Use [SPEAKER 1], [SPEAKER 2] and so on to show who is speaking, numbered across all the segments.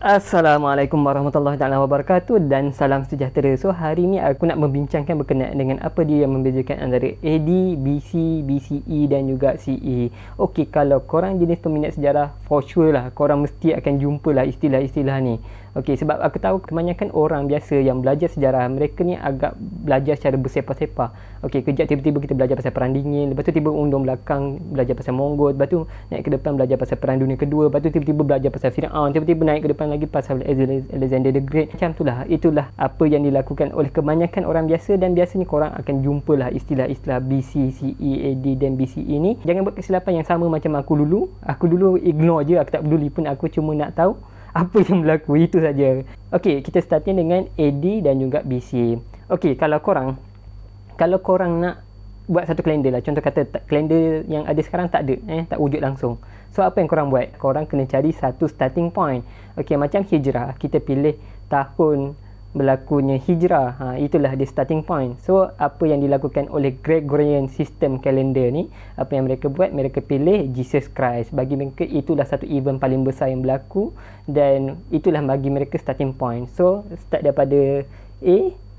[SPEAKER 1] Assalamualaikum warahmatullahi taala wabarakatuh dan salam sejahtera. So hari ni aku nak membincangkan berkenaan dengan apa dia yang membezakan antara AD, BC, BCE dan juga CE. Okey, kalau korang jenis peminat sejarah, for sure lah korang mesti akan jumpa lah istilah-istilah ni. Okey, sebab aku tahu kebanyakan orang biasa yang belajar sejarah, mereka ni agak belajar secara bersepah-sepah. Okey, kejap tiba-tiba kita belajar pasal Perang Dingin, lepas tu tiba undung belakang belajar pasal Mongol, lepas tu naik ke depan belajar pasal Perang Dunia Kedua, lepas tu tiba-tiba belajar pasal Firaun, tiba-tiba naik ke depan lagi pasal Alexander the Great. Macam itulah, itulah apa yang dilakukan oleh kebanyakan orang biasa, dan biasanya korang akan jumpalah istilah-istilah BC, CE, AD dan BCE ni. Jangan buat kesilapan yang sama macam aku dulu. Aku dulu ignore je, aku tak peduli pun, aku cuma nak tahu apa yang berlaku, itu saja. Okey, kita starting dengan AD dan juga BC. Okey, kalau korang nak buat satu kalender lah, contoh kata kalender yang ada sekarang tak ada, tak wujud langsung. So apa yang korang buat? Korang kena cari satu starting point. Okey, macam hijrah, kita pilih tahun berlakunya hijrah, itulah dia starting point. So apa yang dilakukan oleh Gregorian system calendar ni, apa yang mereka buat, mereka pilih Jesus Christ. Bagi mereka itulah satu event paling besar yang berlaku, dan itulah bagi mereka starting point. So start daripada A,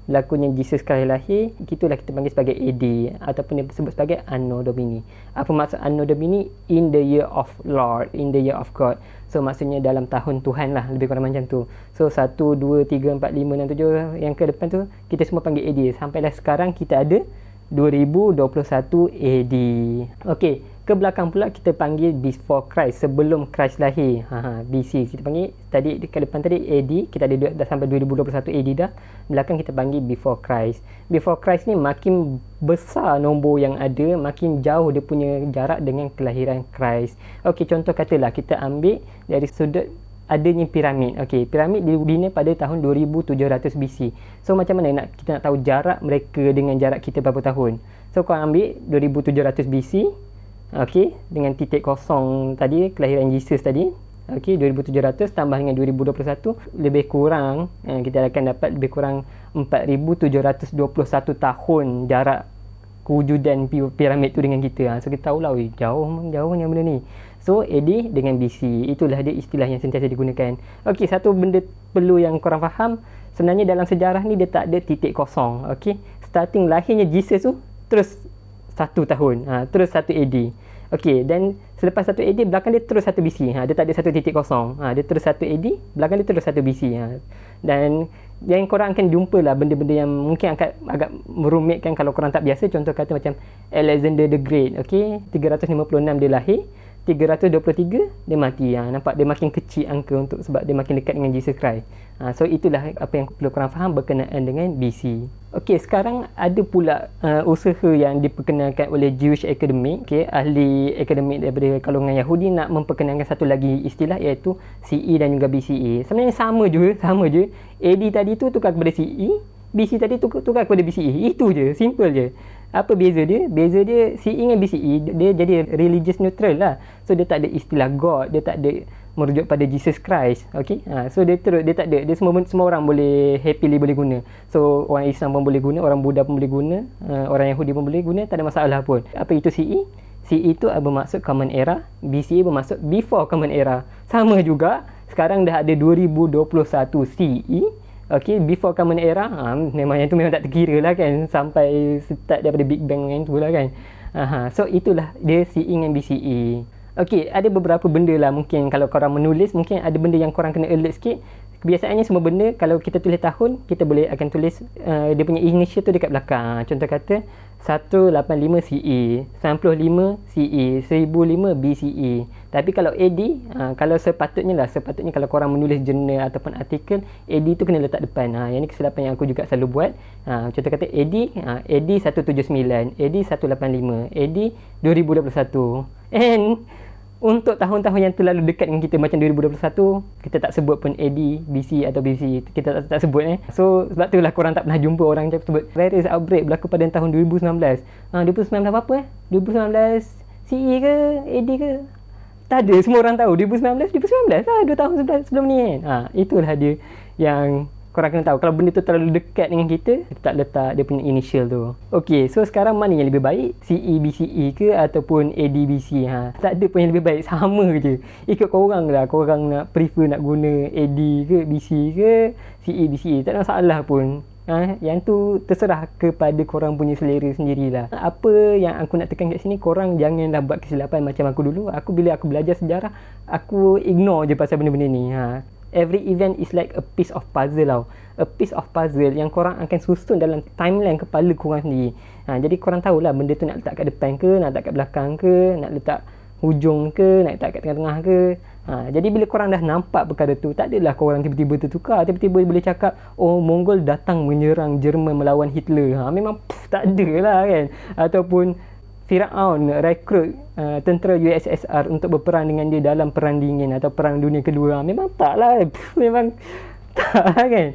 [SPEAKER 1] berlakunya Jesus Christ lahir, itulah kita panggil sebagai AD, ataupun disebut sebagai Anno Domini. Apa maksud Anno Domini? In the year of Lord, in the year of God. So maksudnya dalam tahun Tuhan lah, lebih kurang macam tu. So 1, 2, 3, 4, 5, 6, 7 yang ke depan tu kita semua panggil AD. Sampailah sekarang kita ada 2021 AD. Okey, ke belakang pula kita panggil before Christ, sebelum Christ lahir. BC kita panggil. Tadi ke depan tadi AD, kita ada dah sampai 2021 AD dah. Belakang kita panggil before Christ. Before Christ ni makin besar nombor yang ada, makin jauh dia punya jarak dengan kelahiran Christ. Okey, contoh katalah kita ambil dari sudut adanya piramid. Okey, piramid dibina pada tahun 2700 BC. So macam mana kita nak tahu jarak mereka dengan jarak kita berapa tahun? So kau ambil 2700 BC, okey, dengan titik kosong tadi, kelahiran Jesus tadi. Okey, 2700 tambah dengan 2021, lebih kurang kita akan dapat lebih kurang 4721 tahun jarak kewujudan piramid tu dengan kita. So kita tahulah, jauhnya benda ni. So AD dengan BC, itulah dia istilah yang sentiasa digunakan. Okey, satu benda perlu yang korang faham, sebenarnya dalam sejarah ni dia tak ada titik kosong. Okey, starting lahirnya Jesus tu terus 1 tahun, terus 1 AD. Okey, dan selepas 1 AD belakang dia terus 1 BC. Dia tak ada satu titik kosong. Dia terus 1 AD, belakang dia terus 1 BC. Dan yang korang akan jumpa lah benda-benda yang mungkin agak merumitkan kalau korang tak biasa. Contoh kata macam Alexander the Great. Okey, 356 dia lahir, 323 dia mati. Nampak dia makin kecil angka sebab dia makin dekat dengan Jesus Christ. So itulah apa yang perlu korang faham berkenaan dengan BC. Okey, sekarang ada pula usaha yang diperkenalkan oleh Jewish Academy, ahli akademik daripada kalangan Yahudi, nak memperkenalkan satu lagi istilah, iaitu CE dan juga BCE. Sebenarnya sama je. AD tadi tu tukar kepada CE, BC tadi tukar kepada BCE. Itu je, simple je. Apa beza dia? Beza dia, CE dengan BCE, dia jadi religious neutral lah. So dia tak ada istilah God, dia tak ada merujuk pada Jesus Christ. Okey, so dia tak ada, dia semua orang boleh happily boleh guna. So orang Islam pun boleh guna, orang Buddha pun boleh guna, orang Yahudi pun boleh guna, tak ada masalah pun. Apa itu CE? CE itu bermaksud common era, BCE bermaksud before common era. Sama juga, sekarang dah ada 2021 CE. Okey, before common era, memang yang tu memang tak terkira lah kan, sampai start daripada Big Bang yang tu lah kan. So itulah dia CE dengan BCE. Okey, ada beberapa benda lah, mungkin kalau korang menulis, mungkin ada benda yang korang kena alert sikit. Kebiasaannya semua benda, kalau kita tulis tahun, kita boleh akan tulis dia punya initial tu dekat belakang. Contoh kata 185 CE, 95 CE, 1005 BCE. Tapi kalau AD, kalau sepatutnya kalau korang menulis jurnal ataupun artikel, AD tu kena letak depan. Yang ni kesilapan yang aku juga selalu buat. Contoh kata AD 179, AD 185, AD 2021. And untuk tahun-tahun yang terlalu dekat dengan kita macam 2021, kita tak sebut pun AD, BC atau BC, kita tak sebut. So sebab tu lah korang tak pernah jumpa orang macam sebut virus outbreak berlaku pada tahun 2019. 2019 apa? 2019 CE ke AD ke? Tak ada, semua orang tahu 2019 lah, 2 tahun sebelum ni kan. Itulah dia yang korang kena tahu. Kalau benda tu terlalu dekat dengan kita tak letak dia punya initial tu. Okey, so sekarang mana yang lebih baik? CE BCE ke ataupun ADBC? Tak ada pun yang lebih baik, sama je. Ikut korang lah, korang nak prefer nak guna AD ke BC ke CE BCE, tak ada masalah pun. Yang tu terserah kepada korang punya selera sendirilah. Apa yang aku nak tekan kat sini, korang janganlah buat kesilapan macam aku dulu. Bila aku belajar sejarah, aku ignore je pasal benda-benda ni. Every event is like a piece of puzzle tau. A piece of puzzle yang korang akan susun dalam timeline kepala korang sendiri. Jadi korang tahulah benda tu nak letak kat depan ke, nak letak kat belakang ke, nak letak hujung ke, nak letak kat tengah-tengah ke. Jadi bila korang dah nampak perkara tu, tak adalah korang tiba-tiba tertukar, tiba-tiba boleh cakap, oh Mongol datang menyerang Jerman melawan Hitler. Memang tak ada lah kan. Ataupun Firaun rekrut tentera USSR untuk berperang dengan dia dalam perang dingin atau perang dunia kedua. Memang tak lah. Memang tak lah kan.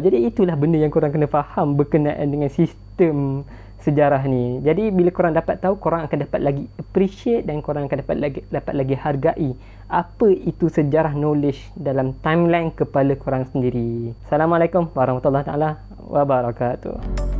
[SPEAKER 1] Jadi itulah benda yang korang kena faham berkenaan dengan sistem sejarah ni. Jadi bila korang dapat tahu, korang akan dapat lagi appreciate dan korang akan dapat lagi hargai apa itu sejarah knowledge dalam timeline kepala korang sendiri. Assalamualaikum warahmatullahi taala wabarakatuh.